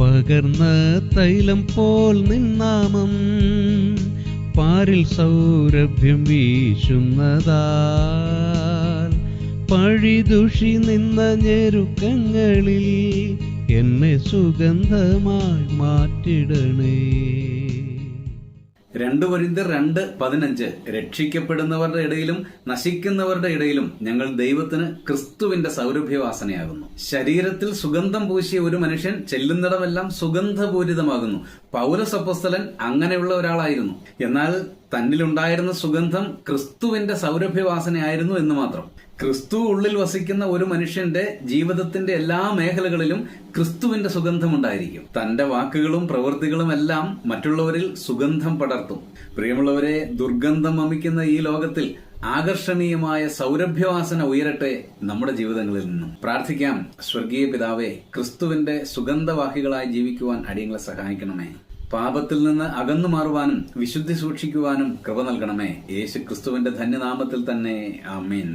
പകർന്ന തൈലം പോൽ നിന്നാമം പാരിൽ സൗരഭ്യം വീശുന്നതാൽ പഴിദുഷി നിന്ന ഞെരുക്കങ്ങളിൽ എന്നെ സുഗന്ധമായി മാറ്റിടണേ. 2 കൊരിന്ത്യർ 2:15 രക്ഷിക്കപ്പെടുന്നവരുടെ ഇടയിലും നശിക്കുന്നവരുടെ ഇടയിലും ഞങ്ങൾ ദൈവത്തിന് ക്രിസ്തുവിന്റെ സൗരഭ്യവാസനയാകുന്നു. ശരീരത്തിൽ സുഗന്ധം പൂശിയ ഒരു മനുഷ്യൻ ചെല്ലുന്നിടമെല്ലാം സുഗന്ധപൂരിതമാകുന്നു. പൗലോസ് അപ്പോസ്തലൻ അങ്ങനെയുള്ള ഒരാളായിരുന്നു. എന്നാൽ തന്നിലുണ്ടായിരുന്ന സുഗന്ധം ക്രിസ്തുവിന്റെ സൗരഭ്യവാസനയായിരുന്നു എന്ന് മാത്രം. ക്രിസ്തു ഉള്ളിൽ വസിക്കുന്ന ഒരു മനുഷ്യന്റെ ജീവിതത്തിന്റെ എല്ലാ മേഖലകളിലും ക്രിസ്തുവിന്റെ സുഗന്ധമുണ്ടായിരിക്കും. തന്റെ വാക്കുകളും പ്രവൃത്തികളും എല്ലാം മറ്റുള്ളവരിൽ സുഗന്ധം പടർത്തും. പ്രിയമുള്ളവരെ, ദുർഗന്ധം വമിക്കുന്ന ഈ ലോകത്തിൽ ആകർഷണീയമായ സൗരഭ്യവാസന ഉയരട്ടെ നമ്മുടെ ജീവിതങ്ങളിൽ നിന്നും. പ്രാർത്ഥിക്കാം. സ്വർഗീയ പിതാവേ, ക്രിസ്തുവിന്റെ സുഗന്ധവാഹികളായി ജീവിക്കുവാൻ അടിയങ്ങളെ സഹായിക്കണമേ. പാപത്തിൽ നിന്ന് അകന്നു മാറുവാനും വിശുദ്ധി സൂക്ഷിക്കുവാനും കൃപ നൽകണമേ. യേശു ക്രിസ്തുവിന്റെ ധന്യനാമത്തിൽ തന്നെ. ആമേൻ.